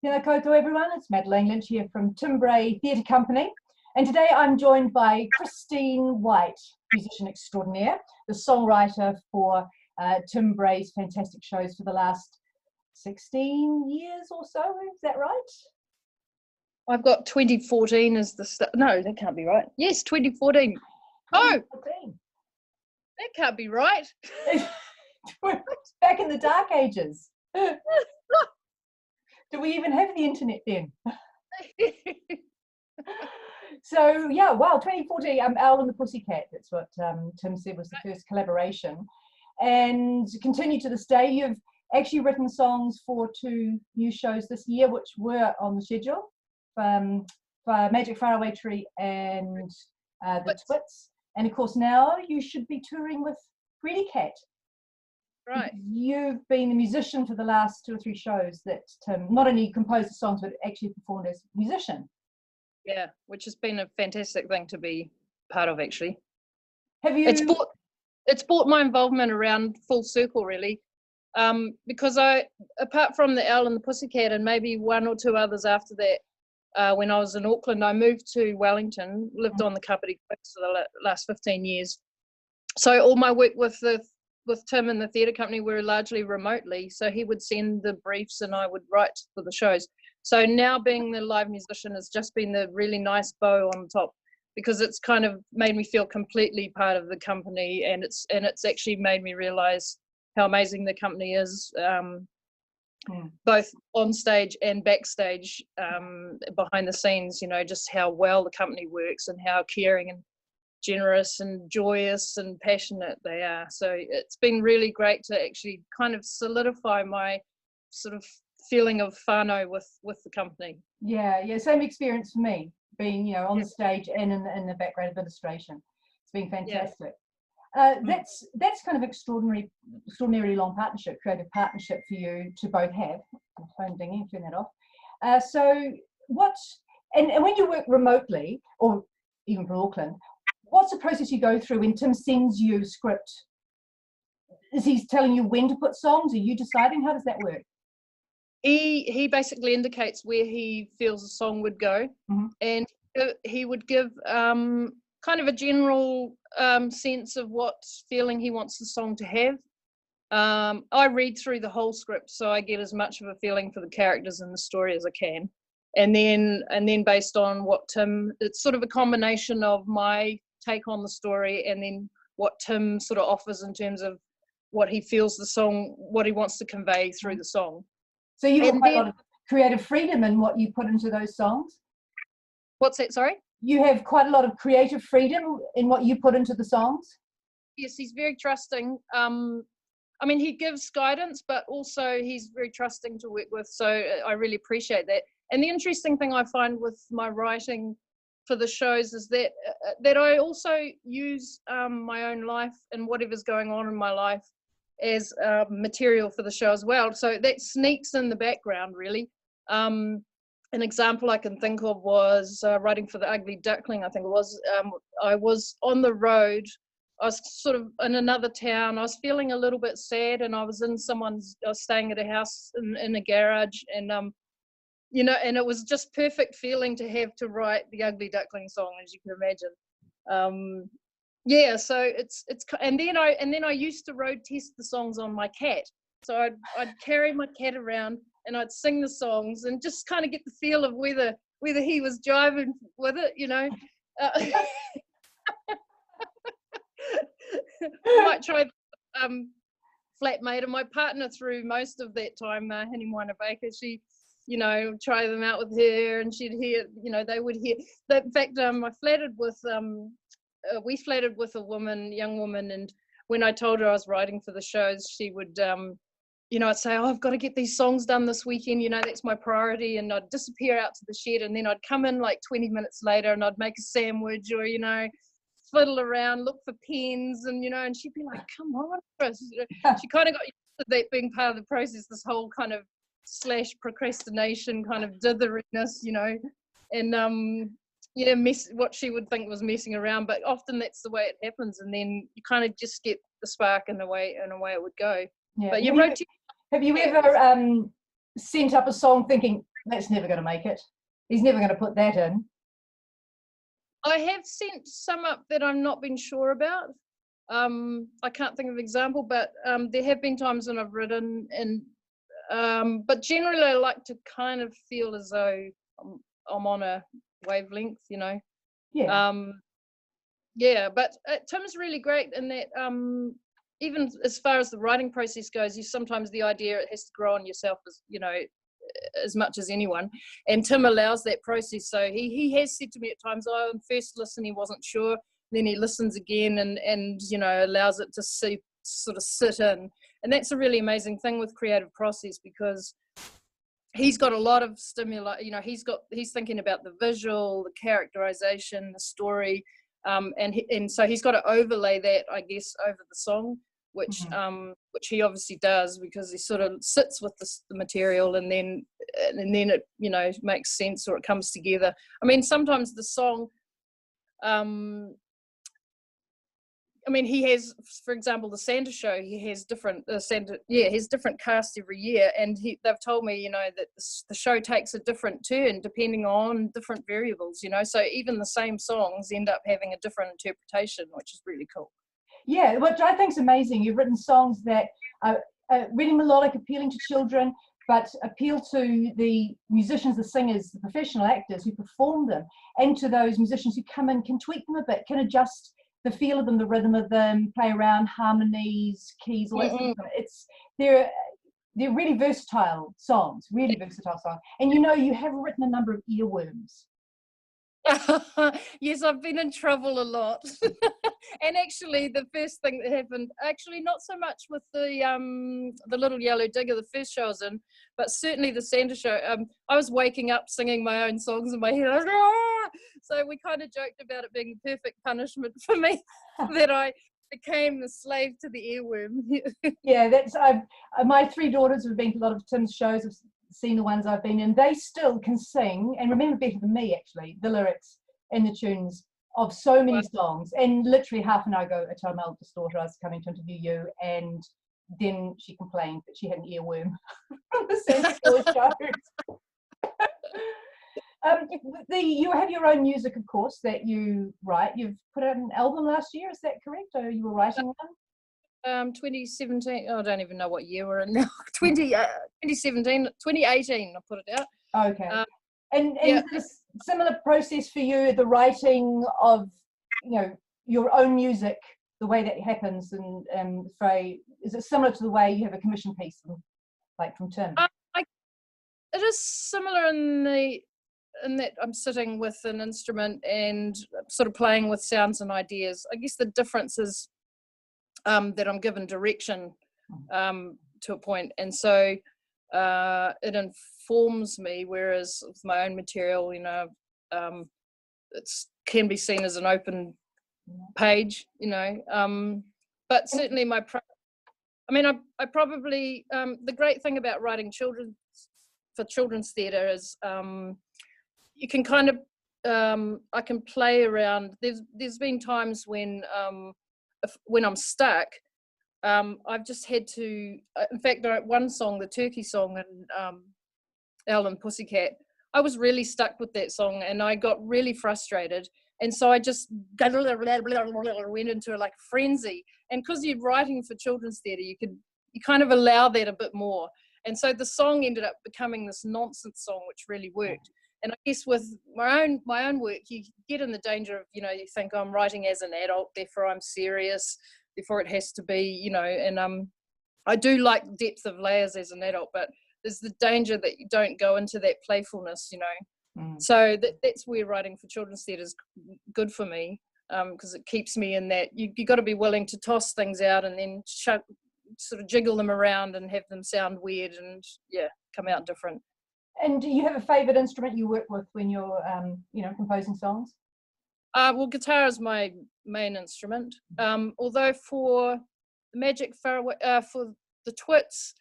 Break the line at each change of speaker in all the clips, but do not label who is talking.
Tēnā koutou everyone, it's Madeleine Lynch here from Bray Theatre Company, and today I'm joined by Christine White, musician extraordinaire, the songwriter for Bray's fantastic shows for the last 16 years or so, is that right?
I've got 2014 as the no, that can't be right. Yes, 2014. 2014. That can't be right.
Back in the dark ages. Do we even have the internet then? So yeah, wow, 2014, Owl and the Pussycat, that's what Tim said was the first collaboration. And continue to this day. You've actually written songs for 2 new shows this year, which were on the schedule, for Magic Faraway Tree and the Twits. And of course now you should be touring with Greedy Cat.
Right.
You've been the musician for the last 2 or 3 shows that Tim not only composed the songs but actually performed as a musician.
Yeah, which has been a fantastic thing to be part of, actually.
Have you?
It's brought my involvement around full circle, really, because apart from the Owl and the Pussycat and maybe 1 or 2 others after that, when I was in Auckland, I moved to Wellington, lived on the Kapiti Coast for the last 15 years. So all my work with Tim and the theatre company were largely remotely. So he would send the briefs and I would write for the shows. So now being the live musician has just been the really nice bow on top, because it's kind of made me feel completely part of the company, and it's actually made me realise how amazing the company is, both on stage and backstage, behind the scenes. You know, just how well the company works and how caring and generous and joyous and passionate they are. So it's been really great to actually kind of solidify my sort of feeling of whānau with the company.
Yeah, same experience for me, being, you know, on the stage and in the background administration. It's been fantastic. That's kind of extraordinarily long partnership, creative partnership for you to both have. My phone dinging, turn that off. So and when you work remotely, or even from Auckland, what's the process you go through when Tim sends you a script? Is he telling you when to put songs? Are you deciding? How does that work?
He basically indicates where he feels a song would go, and he would give kind of a general sense of what feeling he wants the song to have. I read through the whole script, so I get as much of a feeling for the characters and the story as I can, and then based on what Tim, it's sort of a combination of my take on the story and then what Tim sort of offers in terms of what he feels the song, what he wants to convey through the song.
So you have quite a lot of creative freedom in what you put into those songs?
What's that, sorry?
You have quite a lot of creative freedom in what you put into the songs?
Yes, he's very trusting. I mean, he gives guidance, but also he's very trusting to work with, so I really appreciate that. And the interesting thing I find with my writing for the shows is that I also use my own life and whatever's going on in my life as material for the show as well. So that sneaks in the background, really. An example I can think of was writing for The Ugly Duckling, I think it was. I was on the road. I was sort of in another town. I was feeling a little bit sad, and I was staying at a house in a garage, and you know, and it was just perfect feeling to have to write the Ugly Duckling song, as you can imagine. Yeah, so it's and then I used to road test the songs on my cat. So I'd carry my cat around and I'd sing the songs and just kind of get the feel of whether he was jiving with it, you know. I might try Flatmate, and my partner through most of that time, Haniwana Baker, she, you know, try them out with her, and she'd hear, you know, they would hear. In fact, we flattered with a young woman, and when I told her I was writing for the shows, she would, you know, I'd say, oh, I've got to get these songs done this weekend, you know, that's my priority, and I'd disappear out to the shed, and then I'd come in like 20 minutes later, and I'd make a sandwich, or, you know, fiddle around, look for pens, and, you know, and she'd be like, come on, Chris. She kind of got used to that being part of the process, this whole kind of / procrastination kind of ditheriness, you know, and yeah, what she would think was messing around, but often that's the way it happens, and then you kind of just get the spark and away it would go.
Yeah.
But
have you ever sent up a song thinking that's never going to make it. He's never going to put that in.
I have sent some up that I'm not been sure about. I can't think of an example, but there have been times when I've written, and but generally I like to kind of feel as though I'm on a wavelength, you know.
Yeah.
Yeah, but Tim's really great in that even as far as the writing process goes, you sometimes the idea it has to grow on yourself, as you know, as much as anyone, and Tim allows that process. So he has said to me at times, oh, on first listen he wasn't sure, then he listens again and you know, allows it to sort of sit in, and that's a really amazing thing with creative process, because he's got a lot of stimuli, you know, he's thinking about the visual, the characterization, the story, and so he's got to overlay that, I guess, over the song, which he obviously does, because he sort of sits with the material, and then it, you know, makes sense, or it comes together. I mean, sometimes the song, I mean, he has, for example, the Santa show, he has different his different cast every year, and they've told me, you know, that the show takes a different turn depending on different variables, you know, so even the same songs end up having a different interpretation, which is really cool.
Yeah, which I think is amazing. You've written songs that are really melodic, appealing to children, but appeal to the musicians, the singers, the professional actors who perform them, and to those musicians who come in, can tweak them a bit, can adjust the feel of them, the rhythm of them, play around harmonies, keys, all that sort of stuff. They're really versatile songs, and you know, you have written a number of earworms.
Yes, I've been in trouble a lot. And actually the first thing that happened, actually not so much with the Little Yellow Digger, the first show I was in, but certainly the Santa show, I was waking up singing my own songs in my head. So we kind of joked about it being the perfect punishment for me, that I became the slave to the earworm.
Yeah, that's my three daughters have been to a lot of Tim's shows, have seen the ones I've been in. They still can sing and remember better than me, actually, the lyrics and the tunes of so many songs. And literally half an hour ago, I told my eldest daughter I was coming to interview you, and then she complained that she had an earworm from the Santa Claus shows. You have your own music, of course, that you write. You've put out an album last year, is that correct? Or you were writing one?
2017, I don't even know what year we're in now. 2017, 2018, I put it out.
Okay. And is it a similar process for you, the writing of, you know, your own music, the way that happens, and Bray, is it similar to the way you have a commission piece, like from Tim?
It is similar in that I'm sitting with an instrument and sort of playing with sounds and ideas. I guess the difference is that I'm given direction to a point, and so it informs me, whereas with my own material, you know, it can be seen as an open page, you know, but certainly I probably the great thing about writing children's theatre is you can kind of I can play around. There's been times when I'm stuck, I've just had to, in fact, one song, the Turkey song, and Ellen Pussycat, I was really stuck with that song, and I got really frustrated, and so I just went into like a frenzy. And because you're writing for children's theatre, you kind of allow that a bit more, and so the song ended up becoming this nonsense song, which really worked. And I guess with my own work, you get in the danger of, you know, you think, oh, I'm writing as an adult, therefore I'm serious, therefore it has to be, you know, and I do like depth of layers as an adult, but there's the danger that you don't go into that playfulness, you know. So that's where writing for children's theatre is good for me, because it keeps me in that. You got to be willing to toss things out and then sort of jiggle them around and have them sound weird and come out different.
And do you have a favourite instrument you work with when you're, you know, composing songs?
Well, guitar is my main instrument. Although for the Magic Faraway, for the Twits,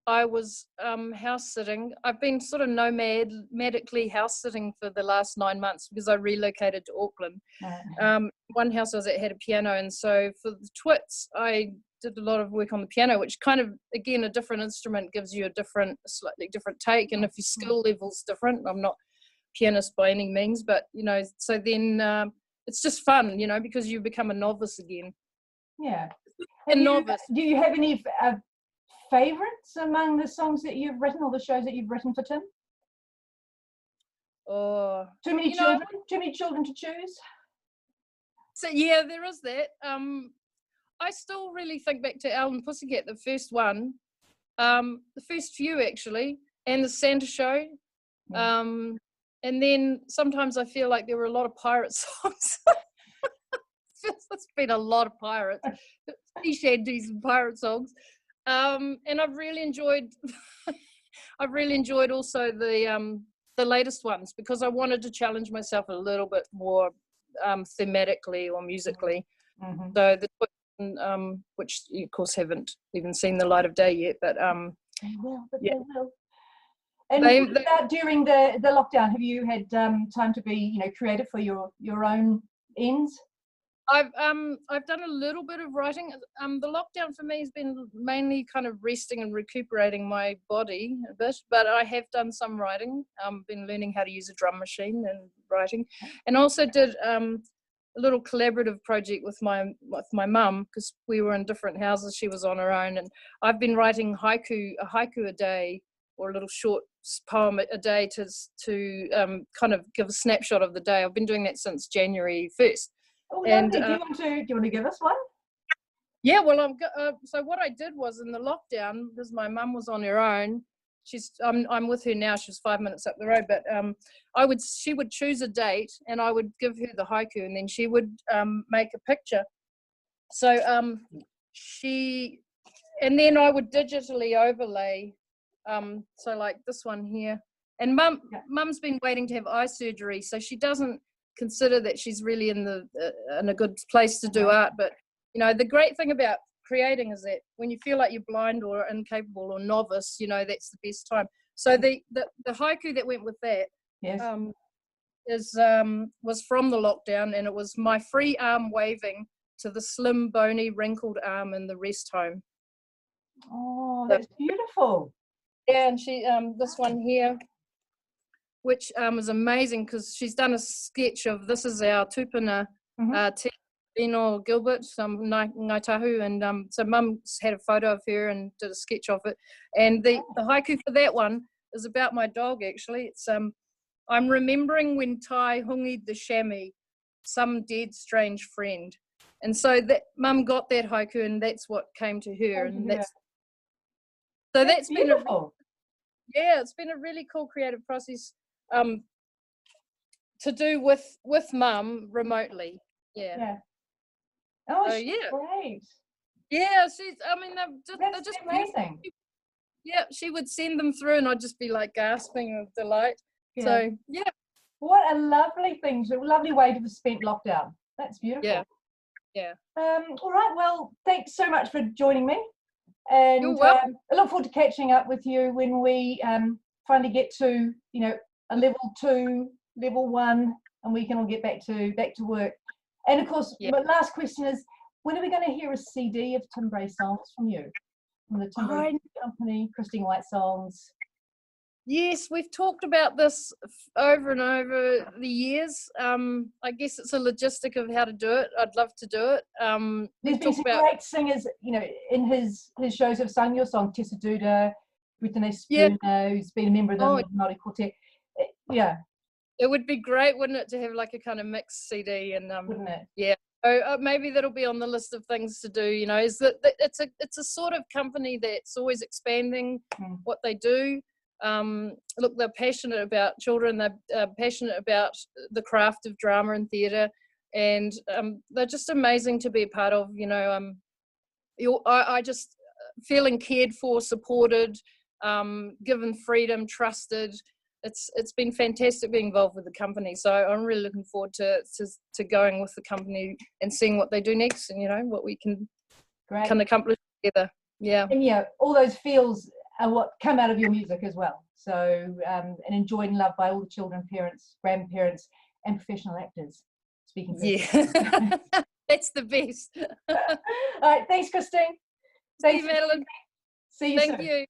I was house sitting. I've been sort of nomadically house sitting for the last 9 months because I relocated to Auckland. One house I was at had a piano, and so for the Twits, I did a lot of work on the piano, which kind of, again, a different instrument gives you a slightly different take, and if your skill level's different, I'm not a pianist by any means, but so then it's just fun, because you become a novice again.
Yeah.
Novice.
Do you have any favorites among the songs that you've written or the shows that you've written for Tim?
Oh,
too many children to choose.
So yeah, there is that. I still really think back to Alan Pussycat, the first one, the first few actually, and the Santa Show.
Yeah.
And then sometimes I feel like there were a lot of pirate songs. It's been a lot of pirates, sea shanties and pirate songs. And I've really enjoyed also the latest ones, because I wanted to challenge myself a little bit more thematically or musically.
Mm-hmm.
So the which you, of course, haven't even seen the light of day yet, but
they will.
Yeah.
They will. And about during the lockdown, have you had time to be creative for your own ends?
I've done a little bit of writing. The lockdown for me has been mainly kind of resting and recuperating my body a bit, but I have done some writing. Been learning how to use a drum machine and writing, and also did a little collaborative project with my mum, because we were in different houses. She was on her own, and I've been writing a haiku a day, or a little short poem a day to kind of give a snapshot of the day. I've been doing that since January 1st.
Oh,
and
do you want to give us one?
Yeah, well, so what I did was, in the lockdown, because my mum was on her own, I'm with her now. She's 5 minutes up the road, but she would choose a date, and I would give her the haiku, and then she would make a picture. So and then I would digitally overlay. So like this one here, and mum's been waiting to have eye surgery, so she doesn't consider that she's really in a good place to do art. But the great thing about creating is that when you feel like you're blind or incapable or novice, that's the best time. So the haiku that went with that,
yes,
was from the lockdown, and it was: my free arm waving to the slim, bony, wrinkled arm in the rest home.
Oh, that's beautiful.
Yeah, and she this one here, which is amazing, because she's done a sketch of, this is our tupuna, Tino Gilbert, Ngai Tahu, and so mum's had a photo of her and did a sketch of it. And the haiku for that one is about my dog, actually. It's I'm remembering when Tai hungied the chamois, some dead strange friend. And so that mum got that haiku, and that's what came to her. And that's
beautiful.
It's been a really cool creative process to do with mum remotely. Yeah.
Oh,
so,
yeah. Great.
Yeah, they're
just
amazing. Yeah, she would send them through, and I'd just be like gasping of delight. Yeah. So yeah.
What a lovely thing, a lovely way to have spent lockdown. That's beautiful.
Yeah.
All right, well, thanks so much for joining me. And
you're welcome.
I look forward to catching up with you when we finally get to a level 2, level 1, and we can all get back to work. And of course, my last question is, when are we going to hear a CD of Tim Bray songs from you, from the Tim Bray Company, Christine White songs?
Yes, we've talked about this over and over the years. I guess it's a logistic of how to do it. I'd love to do it.
There's been some great singers, in his shows have sung your song. Tessa Duda, Brittany Spooner, who's been a member of the Māori Quartet. Yeah.
It would be great, wouldn't it, to have like a kind of mixed CD, and
wouldn't it?
Yeah. So that'll be on the list of things to do. Is that it's a sort of company that's always expanding what they do. Look, they're passionate about children. They're passionate about the craft of drama and theatre, and they're just amazing to be a part of. I just feeling cared for, supported, given freedom, trusted. It's been fantastic being involved with the company. So I'm really looking forward to going with the company and seeing what they do next, and what we can accomplish together. Yeah.
And all those feels are what come out of your music as well. So and enjoyed and loved by all the children, parents, grandparents, and professional actors. Speaking.
Yeah. That's the best.
All right. Thanks, Christine.
See you, Madeline.
See you
Thank
soon.
you.